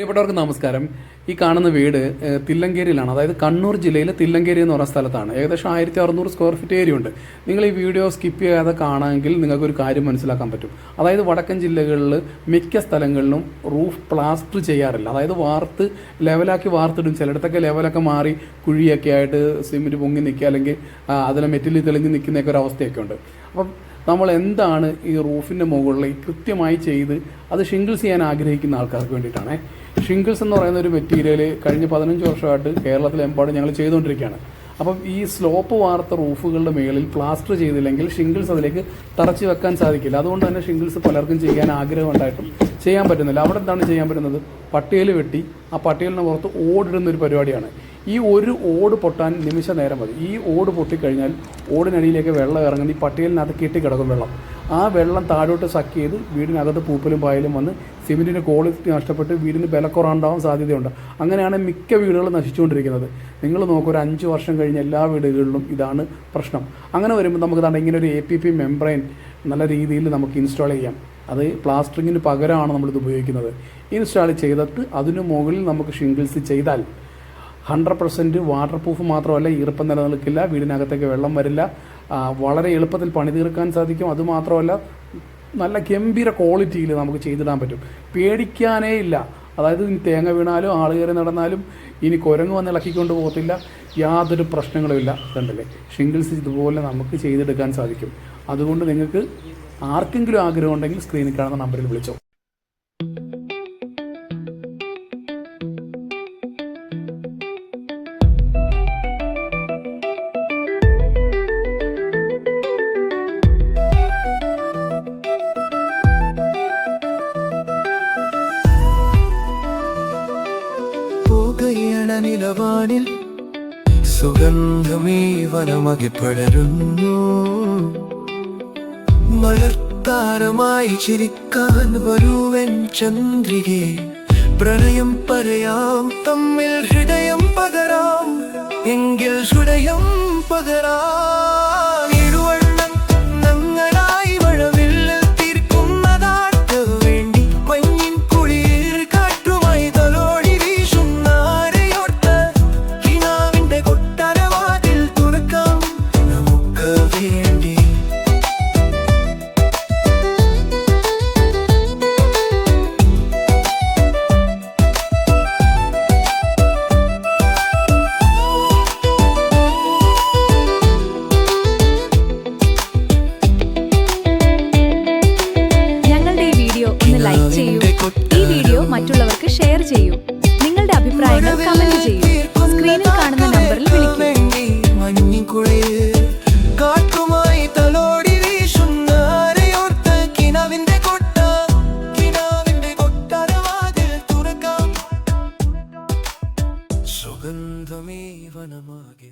പ്രിയപ്പെട്ടവർക്ക് നമസ്കാരം. ഈ കാണുന്ന വീട് തില്ലങ്കേരിയിലാണ്, അതായത് കണ്ണൂർ ജില്ലയിലെ തില്ലങ്കേരി എന്ന് പറയുന്ന സ്ഥലത്താണ്. ഏകദേശം 1600 സ്ക്വയർ ഫീറ്റ് ഏരിയ ഉണ്ട്. നിങ്ങൾ ഈ വീഡിയോ സ്കിപ്പ് ചെയ്യാതെ കാണാമെങ്കിൽ നിങ്ങൾക്കൊരു കാര്യം മനസ്സിലാക്കാൻ പറ്റും. അതായത് വടക്കൻ ജില്ലകളിൽ മിക്ക സ്ഥലങ്ങളിലും റൂഫ് പ്ലാസ്റ്റർ ചെയ്യാറില്ല. അതായത് ലെവലാക്കി വാർത്തിടും. ചിലയിടത്തൊക്കെ ലെവലൊക്കെ മാറി കുഴിയൊക്കെ ആയിട്ട് സിമെൻറ്റ് പൊങ്ങി നിൽക്കുക, അല്ലെങ്കിൽ അതിലെ മെറ്റലിൽ തെളിഞ്ഞ് നിൽക്കുന്നൊക്കെ ഒരു അവസ്ഥയൊക്കെ ഉണ്ട്. അപ്പം നമ്മൾ എന്താണ് ഈ റൂഫിൻ്റെ മുകളിൽ കൃത്യമായി ചെയ്ത് അത് ഷിംഗിൾസ് ചെയ്യാൻ ആഗ്രഹിക്കുന്ന ആൾക്കാർക്ക് വേണ്ടിയിട്ടാണ്. ഷിംഗിൾസ് എന്ന് പറയുന്ന ഒരു മെറ്റീരിയൽ കഴിഞ്ഞ 15 വർഷമായിട്ട് കേരളത്തിലെമ്പാടും ഞങ്ങൾ ചെയ്തുകൊണ്ടിരിക്കുകയാണ്. അപ്പം ഈ സ്ലോപ്പ് വാർത്ത റൂഫുകളുടെ മുകളിൽ പ്ലാസ്റ്റർ ചെയ്തില്ലെങ്കിൽ ഷിംഗിൾസ് അതിലേക്ക് തറച്ച് വെക്കാൻ സാധിക്കില്ല. അതുകൊണ്ട് തന്നെ ഷിംഗിൾസ് പലർക്കും ചെയ്യാൻ ആഗ്രഹം ഉണ്ടായിട്ടും ചെയ്യാൻ പറ്റുന്നില്ല. അവിടെ എന്താണ് ചെയ്യാൻ പറ്റുന്നത്? പട്ടികയിൽ വെട്ടി ആ പട്ടികലിന് പുറത്ത് ഓടിടുന്നൊരു പരിപാടിയാണ്. ഈ ഒരു ഓട് പൊട്ടാൻ നിമിഷ നേരം മതി. ഈ ഓട് പൊട്ടിക്കഴിഞ്ഞാൽ ഓടിനടിയിലേക്ക് വെള്ളം ഇറങ്ങുന്ന ഈ പട്ടികലിനകത്ത് കെട്ടിക്കിടക്കും വെള്ളം. ആ വെള്ളം താഴോട്ട് സക്ക് ചെയ്ത് വീടിനകത്ത് പൂപ്പലും പായലും വന്ന് സിമെൻറ്റിൻ്റെ ക്വാളിറ്റി നഷ്ടപ്പെട്ട് വീടിന് വിലക്കുറവുണ്ടാവാൻ സാധ്യതയുണ്ട്. അങ്ങനെയാണ് മിക്ക വീടുകളും നശിച്ചുകൊണ്ടിരിക്കുന്നത്. നിങ്ങൾ നോക്കൂ, ഒരു 5 വർഷം കഴിഞ്ഞ് എല്ലാ വീടുകളിലും ഇതാണ് പ്രശ്നം. അങ്ങനെ വരുമ്പോൾ നമുക്ക് ഇങ്ങനെ ഒരു APP മെംബ്രെയിൻ നല്ല രീതിയിൽ നമുക്ക് ഇൻസ്റ്റാൾ ചെയ്യാം. അത് പ്ലാസ്റ്ററിങ്ങിന് പകരമാണ് നമ്മളിത് ഉപയോഗിക്കുന്നത്. ഇൻസ്റ്റാൾ ചെയ്തിട്ട് അതിന് മുകളിൽ നമുക്ക് ഷിംഗിൾസ് ചെയ്താൽ 100% വാട്ടർ പ്രൂഫ് മാത്രമല്ല, ഈർപ്പം നിലനിൽക്കില്ല, വീടിനകത്തേക്ക് വെള്ളം വരില്ല, വളരെ എളുപ്പത്തിൽ പണി തീർക്കാൻ സാധിക്കും. അതുമാത്രമല്ല, നല്ല ഗംഭീര ക്വാളിറ്റിയിൽ നമുക്ക് ചെയ്തിടാൻ പറ്റും. പേടിക്കാനേ ഇല്ല. അതായത് ഇനി തേങ്ങ വീണാലും ആൾ കയറി നടന്നാലും ഇനി കുരങ്ങ് വന്ന് ഇളക്കിക്കൊണ്ട് പോകത്തില്ല, യാതൊരു പ്രശ്നങ്ങളുമില്ല. കണ്ടില്ലേ, ഷിംഗിൾസ് ഇതുപോലെ നമുക്ക് ചെയ്തെടുക്കാൻ സാധിക്കും. അതുകൊണ്ട് നിങ്ങൾക്ക് ആർക്കെങ്കിലും ആഗ്രഹം ഉണ്ടെങ്കിൽ സ്ക്രീനിൽ കാണുന്ന നമ്പറിൽ വിളിച്ചോ. നിലവാനിൽ സുഗന്ധമേ വനമകെ പടരുന്നു. മലർത്താരമായി ചിരിക്കാൻ വരുവൻ ചന്ദ്രികെ, പ്രണയം പറയാം തമ്മിൽ ഹൃദയം പകരാം, എങ്കിൽ ഹൃദയം പകരാം. ഇരുവണ്ണം നങ്ങളായി മഴവില്ലിൽ തീർക്കുന്നതാട്ട് വേണ്ടി മഞ്ഞിൻ കുളിർ കാറ്റുമായി തലോടി വീശുന്നാരെയോർത്ത് കിനാവിന്റെ കൊട്ടാരവാതിൽ തുറക്കാം നമുക്ക് വേണ്ടി. ലൈക്ക് ചെയ്യൂ, ഈ വീഡിയോ മറ്റുള്ളവർക്ക് ഷെയർ ചെയ്യൂ, നിങ്ങളുടെ അഭിപ്രായങ്ങൾ കമന്റ് ചെയ്യൂ, സ്ക്രീനിൽ കാണുന്ന നമ്പറിൽ വിളിക്കൂ. സുഗന്ധമേ വനമാകെ